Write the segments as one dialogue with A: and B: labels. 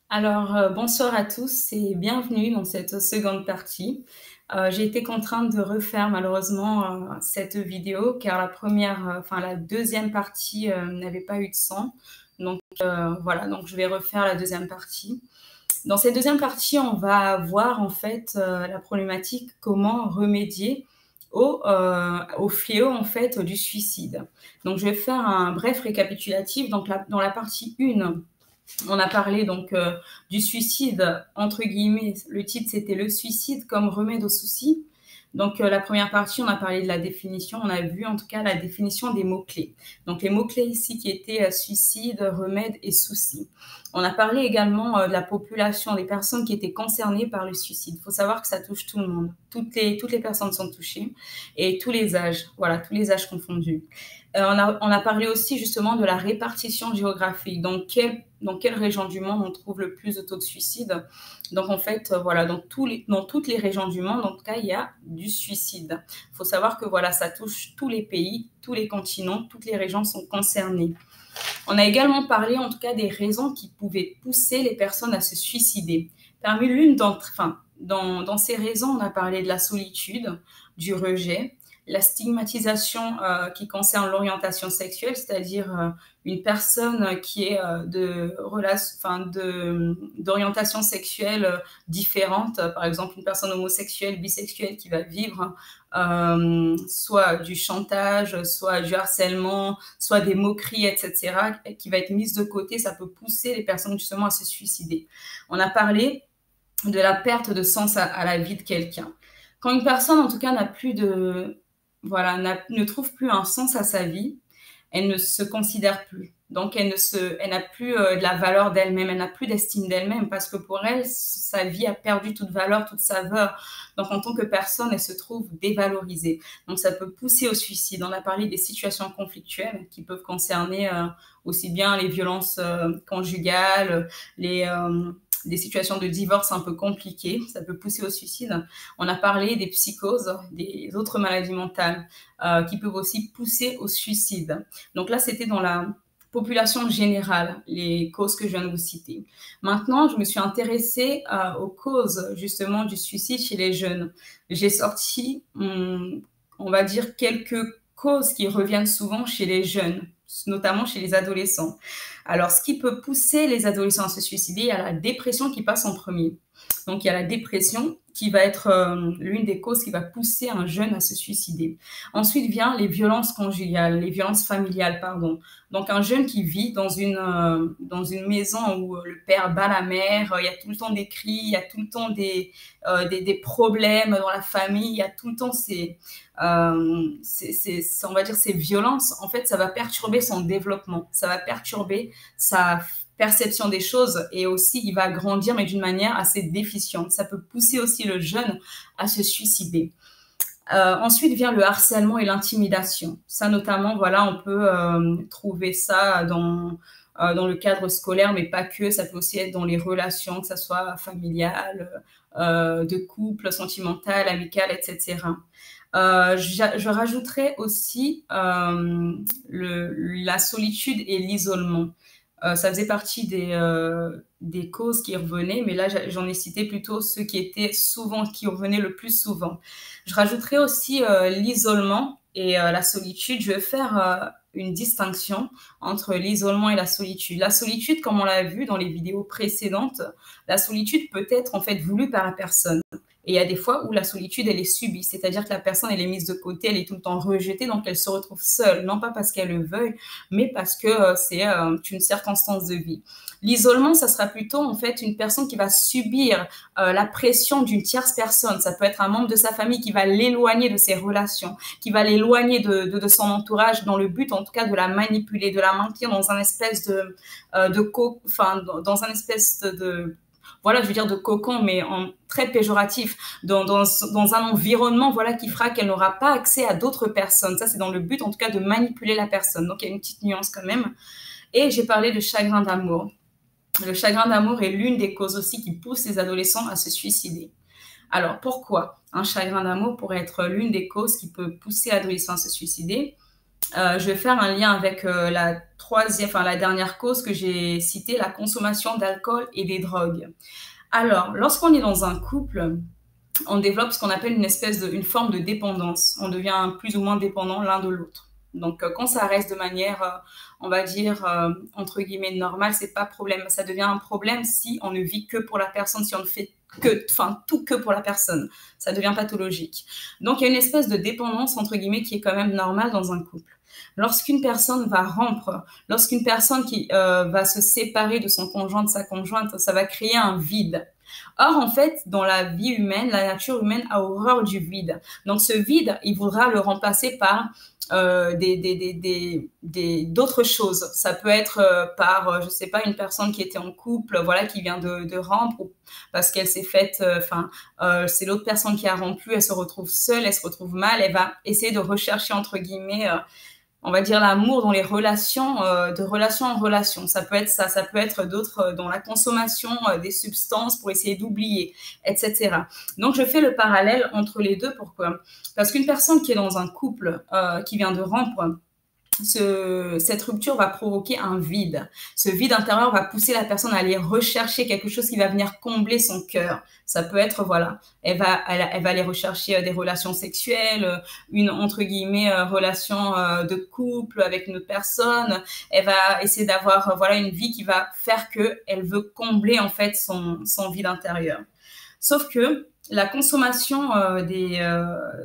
A: Bonsoir à tous et bienvenue dans cette seconde partie. J'ai été contrainte de refaire malheureusement cette vidéo car la deuxième partie n'avait pas eu de son. Voilà, donc je vais refaire la deuxième partie. Dans cette deuxième partie, on va voir en fait la problématique comment remédier au fléau en fait du suicide. Donc je vais faire un bref récapitulatif. Donc dans la partie 1, on a parlé du suicide, entre guillemets. Le titre, c'était le suicide comme remède aux soucis. La première partie, on a parlé de la définition. On a vu en tout cas la définition des mots-clés. Donc les mots-clés ici qui étaient suicide, remède et soucis. On a parlé également de la population, des personnes qui étaient concernées par le suicide. Il faut savoir que ça touche tout le monde. Toutes les personnes sont touchées et tous les âges. Voilà, tous les âges confondus. On a parlé aussi justement de la répartition géographique. Dans quelle région du monde on trouve le plus de taux de suicide. Donc en fait, voilà, dans toutes les régions du monde, en tout cas, il y a du suicide. Il faut savoir que voilà, ça touche tous les pays, tous les continents, toutes les régions sont concernées. On a également parlé en tout cas des raisons qui pouvaient pousser les personnes à se suicider. Parmi dans ces raisons, on a parlé de la solitude, du rejet, la stigmatisation qui concerne l'orientation sexuelle, c'est-à-dire une personne qui est d'orientation sexuelle différente, par exemple une personne homosexuelle, bisexuelle qui va vivre soit du chantage, soit du harcèlement, soit des moqueries, etc., qui va être mise de côté, ça peut pousser les personnes justement à se suicider. On a parlé de la perte de sens à la vie de quelqu'un. Quand une personne, en tout cas, ne trouve plus un sens à sa vie, elle ne se considère plus. Donc, elle n'a plus de la valeur d'elle-même, elle n'a plus d'estime d'elle-même parce que pour elle, sa vie a perdu toute valeur, toute saveur. Donc, en tant que personne, elle se trouve dévalorisée. Donc, ça peut pousser au suicide. On a parlé des situations conflictuelles qui peuvent concerner aussi bien les violences conjugales, des situations de divorce un peu compliquées, ça peut pousser au suicide. On a parlé des psychoses, des autres maladies mentales qui peuvent aussi pousser au suicide. Donc là, c'était dans la population générale, les causes que je viens de vous citer. Maintenant, je me suis intéressée aux causes justement du suicide chez les jeunes. J'ai sorti, on va dire, quelques causes qui reviennent souvent chez les jeunes, notamment chez les adolescents. Alors, ce qui peut pousser les adolescents à se suicider, il y a la dépression qui passe en premier. Donc, il y a la dépression qui va être l'une des causes qui va pousser un jeune à se suicider. Ensuite vient les violences conjugales, les violences familiales, pardon. Donc, un jeune qui vit dans une maison où le père bat la mère, il y a tout le temps des cris, il y a tout le temps des problèmes dans la famille, il y a tout le temps on va dire, ces violences. En fait, ça va perturber son développement, ça va perturber sa perception des choses et aussi il va grandir mais d'une manière assez déficiente. Ça peut pousser aussi le jeune à se suicider. Ensuite vient le harcèlement et l'intimidation. Ça notamment, voilà, on peut trouver ça dans le cadre scolaire, mais pas que. Ça peut aussi être dans les relations, que ce soit familiales, de couple, sentimentales, amicales, etc. Je rajouterais aussi la solitude et l'isolement. Ça faisait partie des causes qui revenaient, mais là, j'en ai cité plutôt ceux qui revenaient le plus souvent. Je rajouterais aussi l'isolement et la solitude. Je vais faire une distinction entre l'isolement et la solitude. La solitude, comme on l'a vu dans les vidéos précédentes, la solitude peut être en fait voulue par la personne. Et il y a des fois où la solitude, elle est subie, c'est-à-dire que la personne, elle est mise de côté, elle est tout le temps rejetée, donc elle se retrouve seule, non pas parce qu'elle le veuille, mais parce que c'est une circonstance de vie. L'isolement, ça sera plutôt en fait une personne qui va subir la pression d'une tierce personne. Ça peut être un membre de sa famille qui va l'éloigner de ses relations, qui va l'éloigner de son entourage dans le but, en tout cas, de la manipuler, de la maintenir dans un espèce dans un espèce voilà, je veux dire de cocon, mais très péjoratif, dans un environnement, voilà, qui fera qu'elle n'aura pas accès à d'autres personnes. Ça, c'est dans le but, en tout cas, de manipuler la personne. Donc, il y a une petite nuance quand même. Et j'ai parlé de chagrin d'amour. Le chagrin d'amour est l'une des causes aussi qui pousse les adolescents à se suicider. Alors, pourquoi un chagrin d'amour pourrait être l'une des causes qui peut pousser l'adolescent à se suicider? je vais faire un lien avec la dernière cause que j'ai citée, la consommation d'alcool et des drogues. Alors, lorsqu'on est dans un couple, on développe ce qu'on appelle une forme de dépendance. On devient plus ou moins dépendant l'un de l'autre. Donc, quand ça reste de manière, on va dire, entre guillemets, normale, c'est pas problème. Ça devient un problème si on ne vit que pour la personne, si on ne fait tout que pour la personne. Ça devient pathologique. Donc, il y a une espèce de dépendance, entre guillemets, qui est quand même normale dans un couple. Lorsqu'une personne va rompre, lorsqu'une personne qui va se séparer de son conjoint, de sa conjointe, ça va créer un vide. Or, en fait, dans la vie humaine, la nature humaine a horreur du vide. Donc, ce vide, il voudra le remplacer par d'autres choses. Ça peut être je sais pas, une personne qui était en couple, voilà, qui vient de rompre, ou parce qu'elle s'est faite, c'est l'autre personne qui a rompu, elle se retrouve seule, elle se retrouve mal, elle va essayer de rechercher, entre guillemets, on va dire l'amour dans les relations, de relation en relation. Ça peut être ça, ça peut être d'autres dans la consommation des substances pour essayer d'oublier, etc. Donc, je fais le parallèle entre les deux. Pourquoi? Parce qu'une personne qui est dans un couple qui vient de rompre, cette rupture va provoquer un vide. Ce vide intérieur va pousser la personne à aller rechercher quelque chose qui va venir combler son cœur. Ça peut être, voilà, elle va aller rechercher des relations sexuelles, une, entre guillemets, relation de couple avec une autre personne. Elle va essayer d'avoir, voilà, une vie qui va faire que elle veut combler, en fait, son vide intérieur. Sauf que la consommation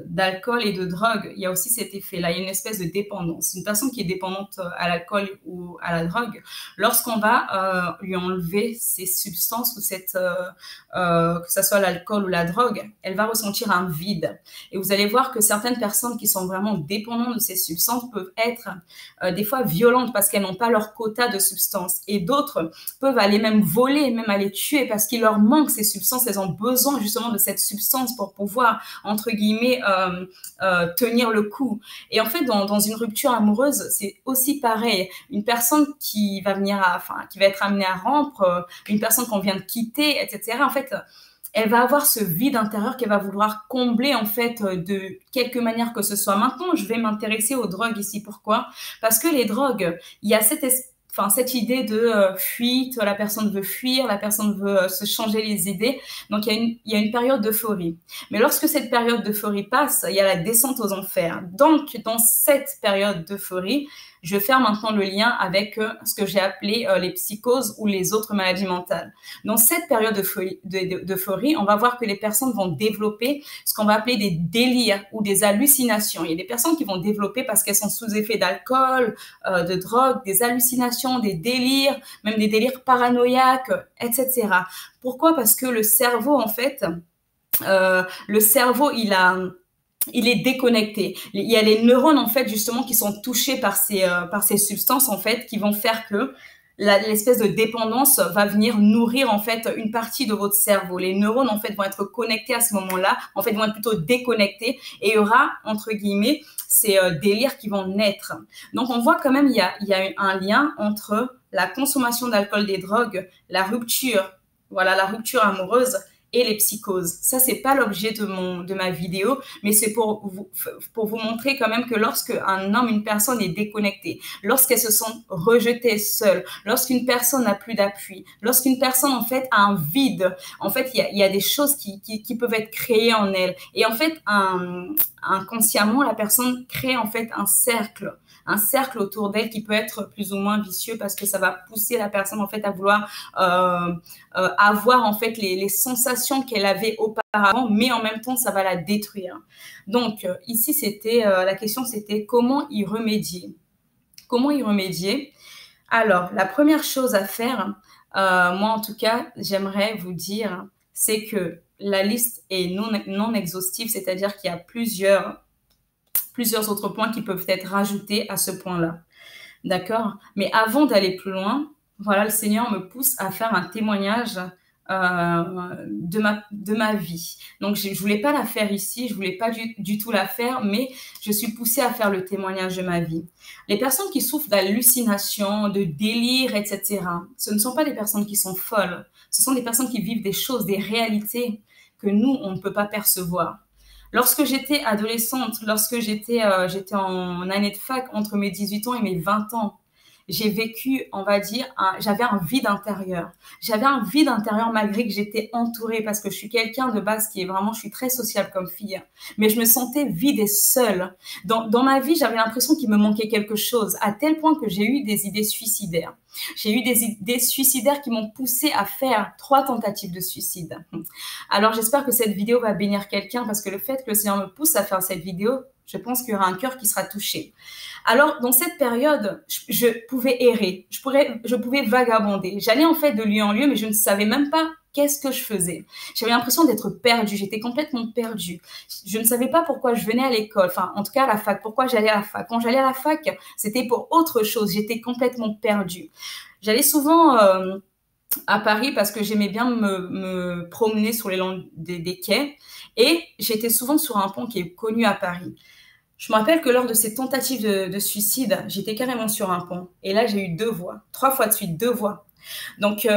A: d'alcool et de drogue, il y a aussi cet effet-là. Il y a une espèce de dépendance. Une personne qui est dépendante à l'alcool ou à la drogue, lorsqu'on va lui enlever ces substances ou que ce soit l'alcool ou la drogue, elle va ressentir un vide. Et vous allez voir que certaines personnes qui sont vraiment dépendantes de ces substances peuvent être des fois violentes parce qu'elles n'ont pas leur quota de substances. Et d'autres peuvent aller même voler, même aller tuer parce qu'il leur manque ces substances. Elles ont besoin justement de cette substance pour pouvoir, entre guillemets, tenir le coup. Et en fait, dans une rupture amoureuse, c'est aussi pareil. Une personne qui va qui va être amenée à rompre, une personne qu'on vient de quitter, etc. En fait, elle va avoir ce vide intérieur qu'elle va vouloir combler, en fait, de quelque manière que ce soit. Maintenant, je vais m'intéresser aux drogues ici. Pourquoi? Parce que les drogues, il y a cette idée de fuite, la personne veut fuir, la personne veut se changer les idées. Donc, il y a une période d'euphorie. Mais lorsque cette période d'euphorie passe, il y a la descente aux enfers. Donc, dans cette période d'euphorie, je vais faire maintenant le lien avec ce que j'ai appelé les psychoses ou les autres maladies mentales. Dans cette période d'euphorie, on va voir que les personnes vont développer ce qu'on va appeler des délires ou des hallucinations. Il y a des personnes qui vont développer parce qu'elles sont sous effet d'alcool, de drogue, des hallucinations, des délires, même des délires paranoïaques, etc. Pourquoi? Parce que le cerveau, en fait, il est déconnecté. Il y a les neurones, en fait, justement, qui sont touchés par ces substances, en fait, qui vont faire que l'espèce de dépendance va venir nourrir, en fait, une partie de votre cerveau. Les neurones, en fait, vont être connectés à ce moment-là, en fait, vont être plutôt déconnectés, et il y aura, entre guillemets, ces délires qui vont naître. Donc, on voit quand même, il y a un lien entre la consommation d'alcool, des drogues, la rupture amoureuse, et les psychoses. Ça, c'est pas l'objet de ma vidéo, mais c'est pour vous montrer quand même que lorsque un homme, une personne est déconnectée, lorsqu'elle se sent rejetée seule, lorsqu'une personne n'a plus d'appui, lorsqu'une personne, en fait, a un vide, en fait, il y a des choses qui peuvent être créées en elle. Et en fait, inconsciemment, la personne crée, en fait, un cercle autour d'elle qui peut être plus ou moins vicieux parce que ça va pousser la personne, en fait, à vouloir avoir, en fait, les sensations qu'elle avait auparavant, mais en même temps, ça va la détruire. Donc, ici, la question, c'était comment y remédier. Comment y remédier? Alors, la première chose à faire, moi, en tout cas, j'aimerais vous dire, c'est que la liste est non exhaustive, c'est-à-dire qu'il y a plusieurs autres points qui peuvent être rajoutés à ce point-là. D'accord? Mais avant d'aller plus loin, voilà, le Seigneur me pousse à faire un témoignage de ma vie. Donc, je voulais pas la faire ici, je voulais pas du tout la faire, mais je suis poussée à faire le témoignage de ma vie. Les personnes qui souffrent d'hallucinations, de délires, etc., ce ne sont pas des personnes qui sont folles. Ce sont des personnes qui vivent des choses, des réalités que nous, on ne peut pas percevoir. Lorsque j'étais adolescente, lorsque j'étais en année de fac, entre mes 18 ans et mes 20 ans, j'ai vécu, on va dire, j'avais un vide intérieur. J'avais un vide intérieur malgré que j'étais entourée parce que je suis quelqu'un de base qui est vraiment, je suis très sociable comme fille. Mais je me sentais vide et seule. Dans ma vie, j'avais l'impression qu'il me manquait quelque chose, à tel point que j'ai eu des idées suicidaires. J'ai eu des idées suicidaires qui m'ont poussée à faire 3 tentatives de suicide. Alors j'espère que cette vidéo va bénir quelqu'un parce que le fait que le Seigneur me pousse à faire cette vidéo, je pense qu'il y aura un cœur qui sera touché. Alors, dans cette période, je pouvais errer, je pouvais vagabonder. J'allais en fait de lieu en lieu, mais je ne savais même pas qu'est-ce que je faisais. J'avais l'impression d'être perdue, j'étais complètement perdue. Je ne savais pas pourquoi je venais à l'école, enfin, en tout cas à la fac, pourquoi j'allais à la fac. Quand j'allais à la fac, c'était pour autre chose, j'étais complètement perdue. J'allais souvent à Paris parce que j'aimais bien me promener sur les longs des quais et j'étais souvent sur un pont qui est connu à Paris. Je me rappelle que lors de ces tentatives de suicide, j'étais carrément sur un pont. Et là, j'ai eu 2 voies. 3 fois de suite, 2 voies. Donc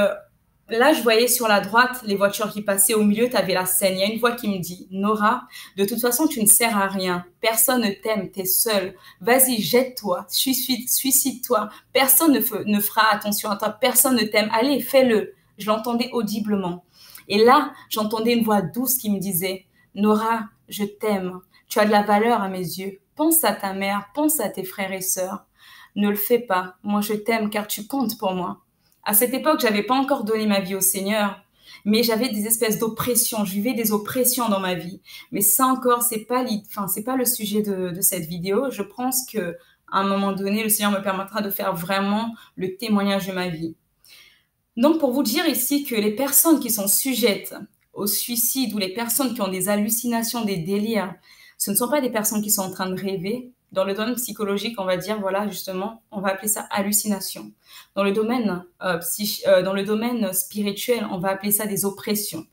A: là, je voyais sur la droite les voitures qui passaient. Au milieu, tu avais la Seine. Il y a une voix qui me dit « Nora, de toute façon, tu ne sers à rien. Personne ne t'aime, tu es seule. Vas-y, jette-toi, suicide-toi. Personne ne fera attention à toi. Personne ne t'aime. Allez, fais-le. » Je l'entendais audiblement. Et là, j'entendais une voix douce qui me disait « Nora, je t'aime. Tu as de la valeur à mes yeux. Pense à ta mère, pense à tes frères et sœurs. Ne le fais pas. Moi, je t'aime car tu comptes pour moi. » À cette époque, j'avais pas encore donné ma vie au Seigneur, mais j'avais des espèces d'oppressions. Je vivais des oppressions dans ma vie. Mais ça encore, c'est pas le sujet de cette vidéo. Je pense que à un moment donné, le Seigneur me permettra de faire vraiment le témoignage de ma vie. Donc, pour vous dire ici que les personnes qui sont sujettes au suicide ou les personnes qui ont des hallucinations, des délires, ce ne sont pas des personnes qui sont en train de rêver. Dans le domaine psychologique, on va dire, voilà, justement, on va appeler ça hallucination. Dans le domaine spirituel, on va appeler ça des oppressions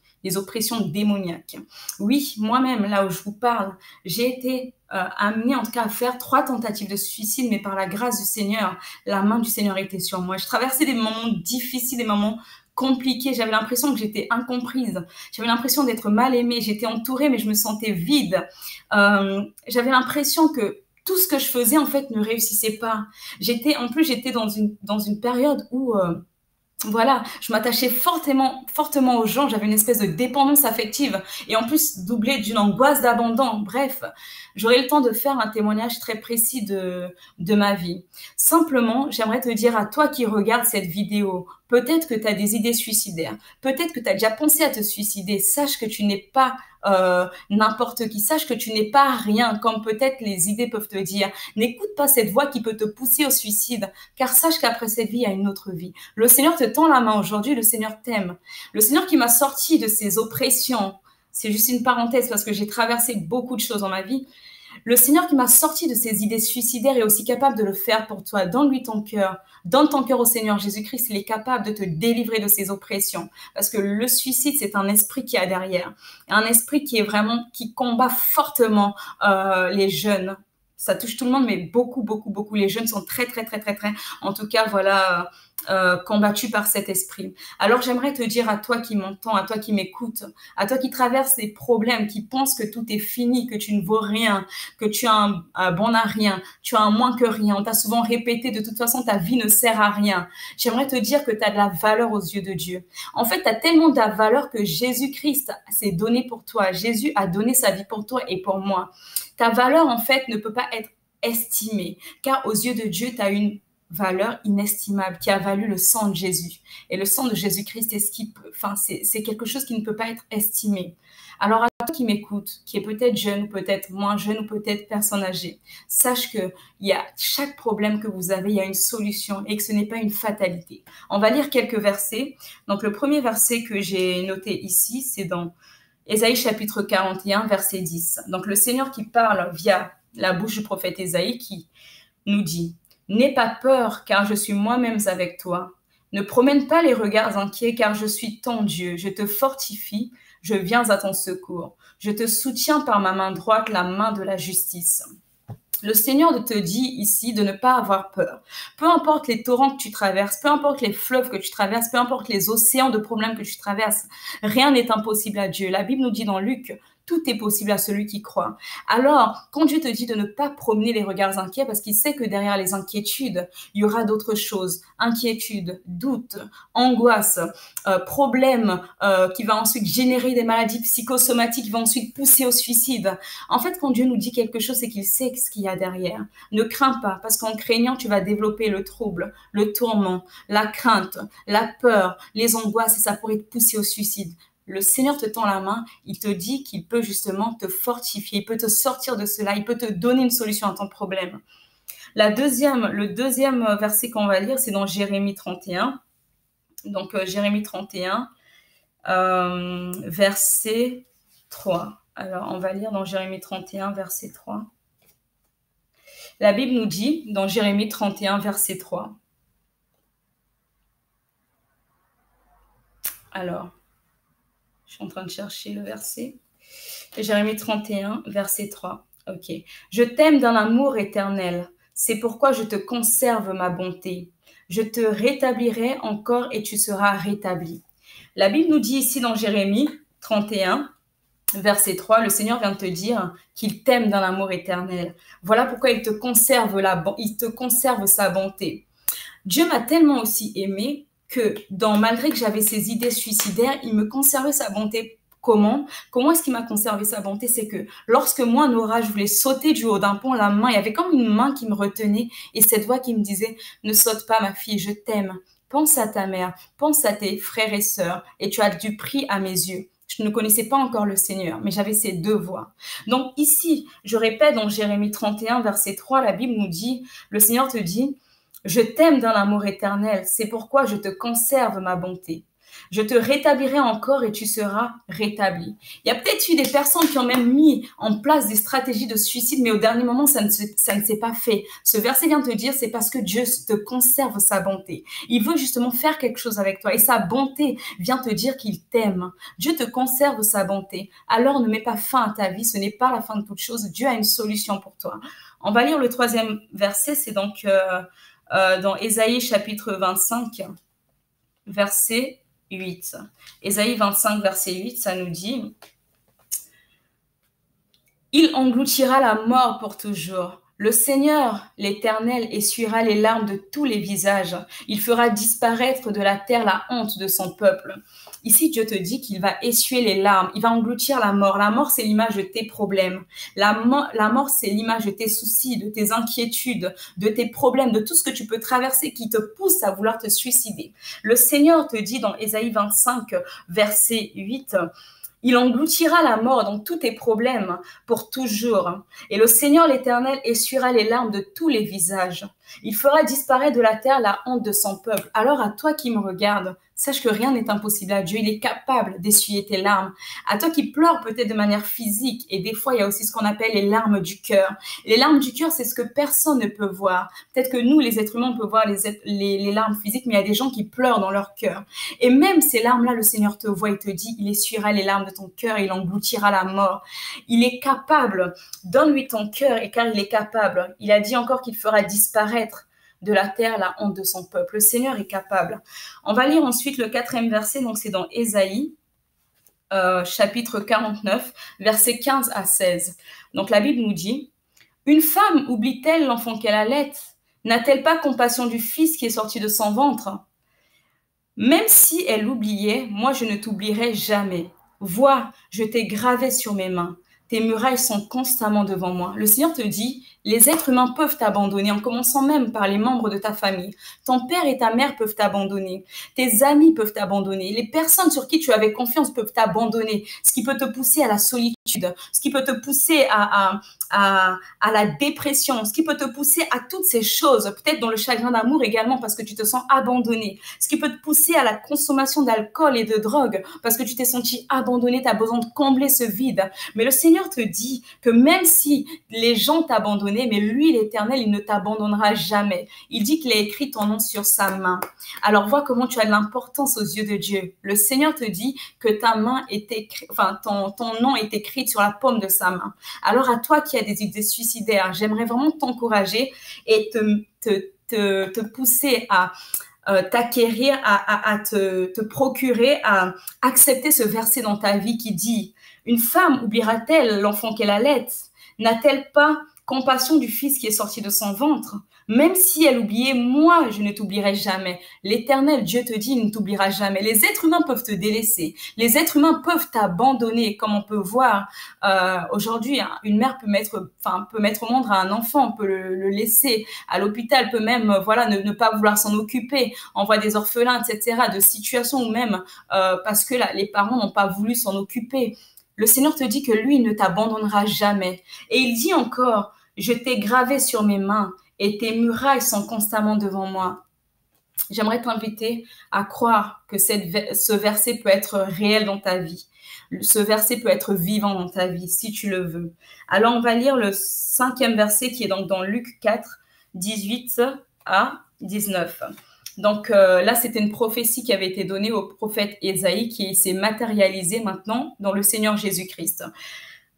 A: démoniaques. Oui, moi-même, là où je vous parle, j'ai été amenée en tout cas à faire 3 tentatives de suicide, mais par la grâce du Seigneur, la main du Seigneur était sur moi. Je traversais des moments difficiles, des moments compliqué, j'avais l'impression que j'étais incomprise, j'avais l'impression d'être mal aimée, j'étais entourée mais je me sentais vide, j'avais l'impression que tout ce que je faisais en fait ne réussissait pas. J'étais dans une période où voilà, je m'attachais fortement aux gens, j'avais une espèce de dépendance affective et en plus doublée d'une angoisse d'abandon. Bref, j'aurai le temps de faire un témoignage très précis de ma vie. Simplement, j'aimerais te dire à toi qui regardes cette vidéo, peut-être que tu as des idées suicidaires, peut-être que tu as déjà pensé à te suicider, sache que tu n'es pas n'importe qui, sache que tu n'es pas rien, comme peut-être les idées peuvent te dire. N'écoute pas cette voix qui peut te pousser au suicide, car sache qu'après cette vie, il y a une autre vie. Le Seigneur te tend la main aujourd'hui, le Seigneur t'aime. Le Seigneur qui m'a sorti de ces oppressions, c'est juste une parenthèse parce que j'ai traversé beaucoup de choses dans ma vie. Le Seigneur qui m'a sorti de ces idées suicidaires est aussi capable de le faire pour toi. Donne-lui ton cœur. Donne ton cœur au Seigneur. Jésus-Christ, il est capable de te délivrer de ces oppressions. Parce que le suicide, c'est un esprit qui a derrière. Un esprit qui combat fortement les jeunes. Ça touche tout le monde, mais beaucoup. Les jeunes sont très, en tout cas, voilà, combattus par cet esprit. Alors, j'aimerais te dire à toi qui m'entends, à toi qui m'écoutes, à toi qui traverses des problèmes, qui penses que tout est fini, que tu ne vaux rien, que tu as un bon à rien, tu as un moins que rien. On t'a souvent répété, de toute façon, ta vie ne sert à rien. J'aimerais te dire que tu as de la valeur aux yeux de Dieu. En fait, tu as tellement de la valeur que Jésus-Christ s'est donné pour toi. Jésus a donné sa vie pour toi et pour moi. Ta valeur, en fait, ne peut pas être estimée, car aux yeux de Dieu, tu as une valeur inestimable qui a valu le sang de Jésus. Et le sang de Jésus-Christ, c'est quelque chose qui ne peut pas être estimé. Alors, à toi qui m'écoute, qui est peut-être jeune, peut-être moins jeune ou peut-être personne âgée, sache que chaque problème que vous avez, il y a une solution et que ce n'est pas une fatalité. On va lire quelques versets. Donc, le premier verset que j'ai noté ici, c'est dans Ésaïe chapitre 41, verset 10. Donc, le Seigneur qui parle via la bouche du prophète Ésaïe qui nous dit « N'aie pas peur, car je suis moi-même avec toi. Ne promène pas les regards inquiets, car je suis ton Dieu. Je te fortifie, je viens à ton secours. Je te soutiens par ma main droite, la main de la justice. » Le Seigneur te dit ici de ne pas avoir peur. Peu importe les torrents que tu traverses, peu importe les fleuves que tu traverses, peu importe les océans de problèmes que tu traverses, rien n'est impossible à Dieu. La Bible nous dit dans Luc Tout est possible à celui qui croit. Alors, quand Dieu te dit de ne pas promener les regards inquiets, parce qu'il sait que derrière les inquiétudes, il y aura d'autres choses. Inquiétude, doute, angoisse, problème qui va ensuite générer des maladies psychosomatiques, qui vont ensuite pousser au suicide. En fait, quand Dieu nous dit quelque chose, c'est qu'il sait ce qu'il y a derrière. Ne crains pas, parce qu'en craignant, tu vas développer le trouble, le tourment, la crainte, la peur, les angoisses, et ça pourrait te pousser au suicide. Le Seigneur te tend la main, il te dit qu'il peut justement te fortifier, il peut te sortir de cela, il peut te donner une solution à ton problème. Le deuxième verset qu'on va lire, c'est dans Jérémie 31. Donc, Jérémie 31, verset 3. Alors, on va lire dans Jérémie 31, verset 3. La Bible nous dit, dans Jérémie 31, verset 3. Alors, je suis en train de chercher le verset. Jérémie 31, verset 3. Ok. Je t'aime d'un amour éternel. C'est pourquoi je te conserve ma bonté. Je te rétablirai encore et tu seras rétabli. La Bible nous dit ici dans Jérémie 31, verset 3, le Seigneur vient de te dire qu'il t'aime d'un amour éternel. Voilà pourquoi il te conserve sa bonté. Dieu m'a tellement aussi aimé que malgré que j'avais ces idées suicidaires, il me conservait sa bonté. Comment est-ce qu'il m'a conservé sa bonté? C'est que lorsque moi, Nora, je voulais sauter du haut d'un pont, il y avait comme une main qui me retenait et cette voix qui me disait « Ne saute pas, ma fille, je t'aime. Pense à ta mère, pense à tes frères et sœurs et tu as du prix à mes yeux. » Je ne connaissais pas encore le Seigneur, mais j'avais ces deux voix. Donc ici, je répète dans Jérémie 31, verset 3, la Bible nous dit, le Seigneur te dit « Je t'aime d'un amour éternel, c'est pourquoi je te conserve ma bonté. Je te rétablirai encore et tu seras rétabli. » Il y a peut-être eu des personnes qui ont même mis en place des stratégies de suicide, mais au dernier moment, ça ne s'est pas fait. Ce verset vient te dire, c'est parce que Dieu te conserve sa bonté. Il veut justement faire quelque chose avec toi et sa bonté vient te dire qu'il t'aime. Dieu te conserve sa bonté. Alors ne mets pas fin à ta vie, ce n'est pas la fin de toute chose. Dieu a une solution pour toi. On va lire le troisième verset, c'est donc dans Ésaïe chapitre 25, verset 8. Ésaïe 25, verset 8, ça nous dit « Il engloutira la mort pour toujours. Le Seigneur, l'Éternel, essuiera les larmes de tous les visages. Il fera disparaître de la terre la honte de son peuple. » Ici, Dieu te dit qu'il va essuyer les larmes, il va engloutir la mort. La mort, c'est l'image de tes problèmes. La mort, c'est l'image de tes soucis, de tes inquiétudes, de tes problèmes, de tout ce que tu peux traverser qui te pousse à vouloir te suicider. Le Seigneur te dit dans Ésaïe 25, verset 8, il engloutira la mort dans tous tes problèmes pour toujours. Et le Seigneur l'Éternel essuiera les larmes de tous les visages. Il fera disparaître de la terre la honte de son peuple. Alors à toi qui me regardes, sache que rien n'est impossible à Dieu. Il est capable d'essuyer tes larmes. À toi qui pleures peut-être de manière physique, et des fois il y a aussi ce qu'on appelle les larmes du cœur. Les larmes du cœur, c'est ce que personne ne peut voir. Peut-être que nous, les êtres humains, on peut voir les larmes physiques, mais il y a des gens qui pleurent dans leur cœur. Et même ces larmes-là, le Seigneur te voit et te dit, il essuiera les larmes de ton cœur, il engloutira la mort. Il est capable. Donne-lui ton cœur, et car il est capable. Il a dit encore qu'il fera disparaître de la terre la honte de son peuple. Le Seigneur est capable. On va lire ensuite le 4e verset, donc c'est dans Ésaïe, chapitre 49, versets 15 à 16. Donc la Bible nous dit, « Une femme oublie-t-elle l'enfant qu'elle allait? N'a-t-elle pas compassion du fils qui est sorti de son ventre? Même si elle l'oubliait, moi je ne t'oublierai jamais. Vois, je t'ai gravé sur mes mains. Tes murailles sont constamment devant moi. » Le Seigneur te dit, les êtres humains peuvent t'abandonner, en commençant même par les membres de ta famille. Ton père et ta mère peuvent t'abandonner. Tes amis peuvent t'abandonner. Les personnes sur qui tu avais confiance peuvent t'abandonner. Ce qui peut te pousser à la solitude, ce qui peut te pousser à la dépression, ce qui peut te pousser à toutes ces choses, peut-être dans le chagrin d'amour également parce que tu te sens abandonné, ce qui peut te pousser à la consommation d'alcool et de drogue parce que tu t'es senti abandonné, tu as besoin de combler ce vide. Mais le Seigneur te dit que même si les gens t'abandonnaient, mais lui, l'Éternel, il ne t'abandonnera jamais. Il dit qu'il a écrit ton nom sur sa main. Alors, vois comment tu as de l'importance aux yeux de Dieu. Le Seigneur te dit que ta main est écrite, enfin, ton nom est écrit sur la paume de sa main. Alors, à toi qui as des idées suicidaires, j'aimerais vraiment t'encourager et te pousser t'acquérir, à te procurer, à accepter ce verset dans ta vie qui dit: une femme oubliera-t-elle l'enfant qu'elle allait? N'a-t-elle pas compassion du fils qui est sorti de son ventre? Même si elle oubliait, moi, je ne t'oublierai jamais. L'Éternel, Dieu te dit, il ne t'oubliera jamais. Les êtres humains peuvent te délaisser. Les êtres humains peuvent t'abandonner, comme on peut voir aujourd'hui. Hein, une mère peut mettre au monde un enfant, peut le laisser à l'hôpital, peut même, voilà, ne pas vouloir s'en occuper. On voit des orphelins, etc., de situations où même parce que les parents n'ont pas voulu s'en occuper. Le Seigneur te dit que lui ne t'abandonnera jamais. Et il dit encore: je t'ai gravé sur mes mains et tes murailles sont constamment devant moi. J'aimerais t'inviter à croire que ce verset peut être réel dans ta vie. Ce verset peut être vivant dans ta vie, si tu le veux. Alors, on va lire le 5e verset qui est donc dans Luc 4, 18 à 19. Donc là, c'était une prophétie qui avait été donnée au prophète Ésaïe qui s'est matérialisée maintenant dans le Seigneur Jésus-Christ.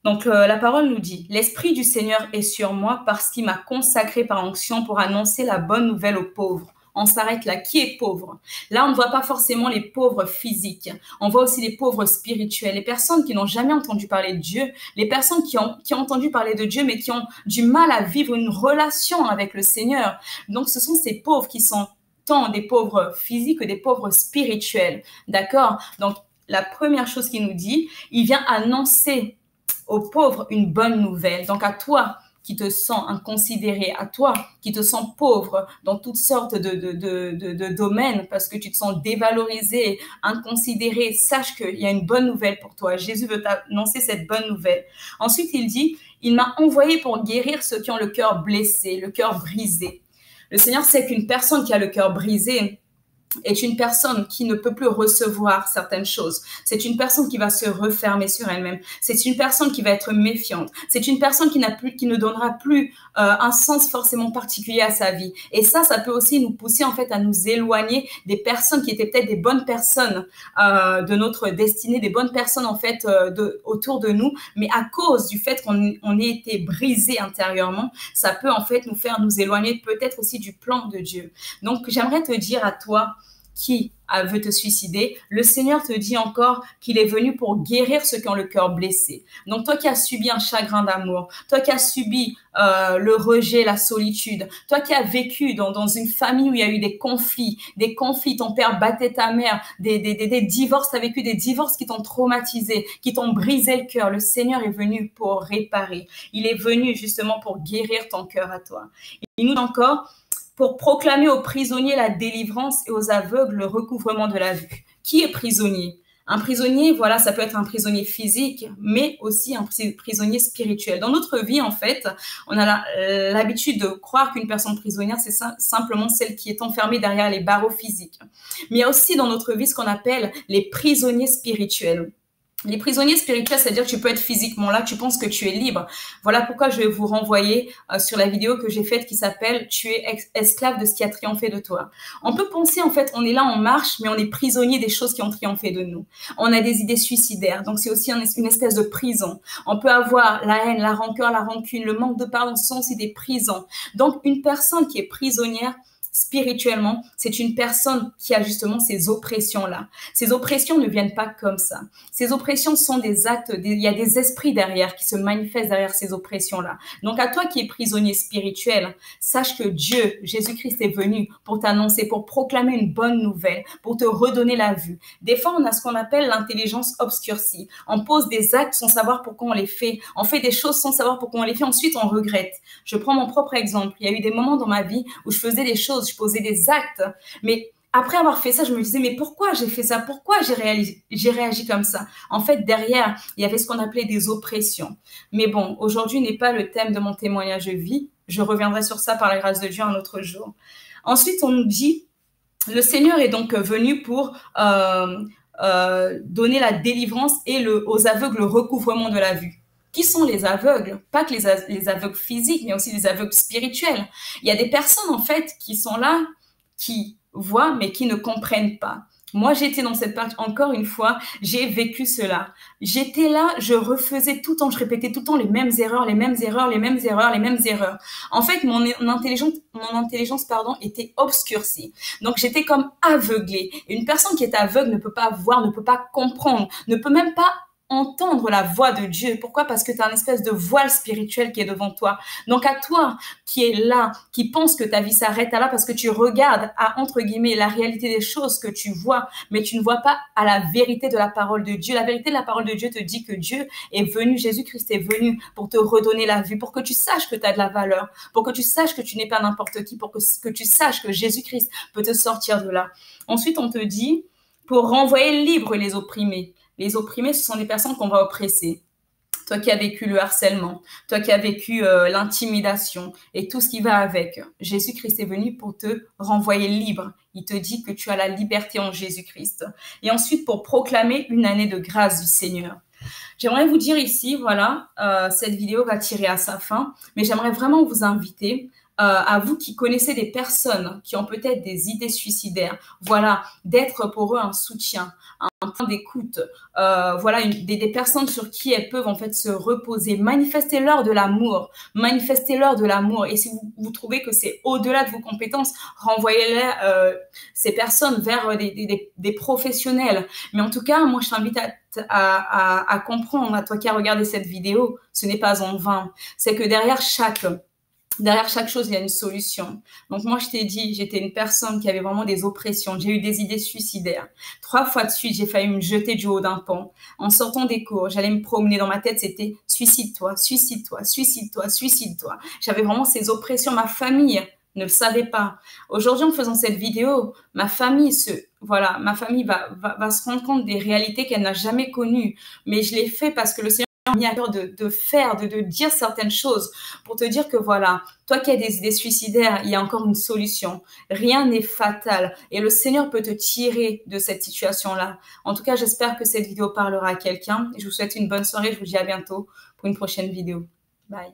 A: Donc la parole nous dit: l'Esprit du Seigneur est sur moi parce qu'il m'a consacré par onction pour annoncer la bonne nouvelle aux pauvres. On s'arrête là. Qui est pauvre? Là, on ne voit pas forcément les pauvres physiques. On voit aussi les pauvres spirituels, les personnes qui n'ont jamais entendu parler de Dieu, les personnes qui ont entendu parler de Dieu mais qui ont du mal à vivre une relation avec le Seigneur. Donc ce sont ces pauvres qui sont tant des pauvres physiques que des pauvres spirituels. D'accord? Donc la première chose qu'il nous dit, il vient annoncer aux pauvres une bonne nouvelle. Donc à toi qui te sens inconsidéré, à toi qui te sens pauvre dans toutes sortes de domaines parce que tu te sens dévalorisé, inconsidéré, sache qu'il y a une bonne nouvelle pour toi. Jésus veut t'annoncer cette bonne nouvelle. Ensuite, il dit: il m'a envoyé pour guérir ceux qui ont le cœur blessé, le cœur brisé. Le Seigneur sait qu'une personne qui a le cœur brisé est une personne qui ne peut plus recevoir certaines choses. C'est une personne qui va se refermer sur elle-même. C'est une personne qui va être méfiante. C'est une personne qui ne donnera plus un sens forcément particulier à sa vie. Et ça peut aussi nous pousser en fait à nous éloigner des personnes qui étaient peut-être des bonnes personnes de notre destinée, des bonnes personnes en fait autour de nous, mais à cause du fait qu'on ait été brisé intérieurement, ça peut en fait nous faire nous éloigner peut-être aussi du plan de Dieu. Donc j'aimerais te dire à toi qui veut te suicider, le Seigneur te dit encore qu'il est venu pour guérir ceux qui ont le cœur blessé. Donc toi qui as subi un chagrin d'amour, toi qui as subi le rejet, la solitude, toi qui as vécu dans une famille où il y a eu des conflits, ton père battait ta mère, des divorces, tu as vécu des divorces qui t'ont traumatisé, qui t'ont brisé le cœur, le Seigneur est venu pour réparer. Il est venu justement pour guérir ton cœur à toi. Il nous dit encore: pour proclamer aux prisonniers la délivrance et aux aveugles le recouvrement de la vue. Qui est prisonnier? Un prisonnier, voilà, ça peut être un prisonnier physique, mais aussi un prisonnier spirituel. Dans notre vie, en fait, on a l'habitude de croire qu'une personne prisonnière, c'est simplement celle qui est enfermée derrière les barreaux physiques. Mais il y a aussi dans notre vie ce qu'on appelle les prisonniers spirituels. Les prisonniers spirituels, c'est-à-dire que tu peux être physiquement là, tu penses que tu es libre. Voilà pourquoi je vais vous renvoyer sur la vidéo que j'ai faite qui s'appelle « Tu es esclave de ce qui a triomphé de toi ». On peut penser, en fait, on est là, on marche, mais on est prisonnier des choses qui ont triomphé de nous. On a des idées suicidaires, donc c'est aussi une espèce de prison. On peut avoir la haine, la rancœur, la rancune, le manque de pardon, ce sont aussi des prisons. Donc, une personne qui est prisonnière, spirituellement, c'est une personne qui a justement ces oppressions-là. Ces oppressions ne viennent pas comme ça. Ces oppressions sont des actes, il y a des esprits derrière qui se manifestent derrière ces oppressions-là. Donc à toi qui es prisonnier spirituel, sache que Dieu, Jésus-Christ est venu pour t'annoncer, pour proclamer une bonne nouvelle, pour te redonner la vue. Des fois, on a ce qu'on appelle l'intelligence obscurcie. On pose des actes sans savoir pourquoi on les fait. On fait des choses sans savoir pourquoi on les fait. Ensuite, on regrette. Je prends mon propre exemple. Il y a eu des moments dans ma vie où je faisais des choses, je posais des actes, mais après avoir fait ça, je me disais, mais pourquoi j'ai fait ça? Pourquoi j'ai réagi comme ça? En fait, derrière, il y avait ce qu'on appelait des oppressions. Mais bon, aujourd'hui n'est pas le thème de mon témoignage de vie. Je reviendrai sur ça par la grâce de Dieu un autre jour. Ensuite, on nous dit, le Seigneur est donc venu pour donner la délivrance et aux aveugles le recouvrement de la vue. Qui sont les aveugles? Pas que les aveugles physiques, mais aussi les aveugles spirituels. Il y a des personnes, en fait, qui sont là, qui voient, mais qui ne comprennent pas. Moi, j'étais dans cette partie, encore une fois, j'ai vécu cela. J'étais là, je refaisais tout le temps, je répétais tout le temps les mêmes erreurs, les mêmes erreurs, les mêmes erreurs, les mêmes erreurs. En fait, mon intelligence, pardon, était obscurcie. Donc, j'étais comme aveuglée. Et une personne qui est aveugle ne peut pas voir, ne peut pas comprendre, ne peut même pas entendre la voix de Dieu. Pourquoi? Parce que tu as une espèce de voile spirituel qui est devant toi. Donc à toi qui est là, qui pense que ta vie s'arrête là parce que tu regardes à, entre guillemets, la réalité des choses que tu vois, mais tu ne vois pas à la vérité de la parole de Dieu. La vérité de la parole de Dieu te dit que Dieu est venu, Jésus-Christ est venu pour te redonner la vue, pour que tu saches que tu as de la valeur, pour que tu saches que tu n'es pas n'importe qui, pour que tu saches que Jésus-Christ peut te sortir de là. Ensuite, on te dit pour renvoyer libre les opprimés. Les opprimés, ce sont des personnes qu'on va oppresser. Toi qui as vécu le harcèlement, toi qui as vécu l'intimidation et tout ce qui va avec. Jésus-Christ est venu pour te renvoyer libre. Il te dit que tu as la liberté en Jésus-Christ. Et ensuite, pour proclamer une année de grâce du Seigneur. J'aimerais vous dire ici, voilà, cette vidéo va tirer à sa fin, mais j'aimerais vraiment vous inviter à vous qui connaissez des personnes qui ont peut-être des idées suicidaires, voilà, d'être pour eux un soutien, un point d'écoute, voilà, des personnes sur qui elles peuvent en fait se reposer. Manifestez-leur de l'amour, manifestez-leur de l'amour. Et si vous trouvez que c'est au-delà de vos compétences, renvoyez-les ces personnes vers des professionnels. Mais en tout cas, moi, je t'invite à comprendre, à toi qui as regardé cette vidéo, ce n'est pas en vain. C'est que derrière chaque chose, il y a une solution. Donc moi, je t'ai dit, j'étais une personne qui avait vraiment des oppressions. J'ai eu des idées suicidaires. 3 fois de suite, j'ai failli me jeter du haut d'un pont. En sortant des cours, j'allais me promener dans ma tête, c'était suicide-toi, suicide-toi, suicide-toi, suicide-toi. J'avais vraiment ces oppressions. Ma famille ne le savait pas. Aujourd'hui, en faisant cette vidéo, ma famille va se rendre compte des réalités qu'elle n'a jamais connues. Mais je l'ai fait parce que le Seigneur m'a mis à cœur de dire certaines choses pour te dire que voilà, toi qui as des idées suicidaires, il y a encore une solution. Rien n'est fatal et le Seigneur peut te tirer de cette situation-là. En tout cas, j'espère que cette vidéo parlera à quelqu'un. Je vous souhaite une bonne soirée. Je vous dis à bientôt pour une prochaine vidéo. Bye.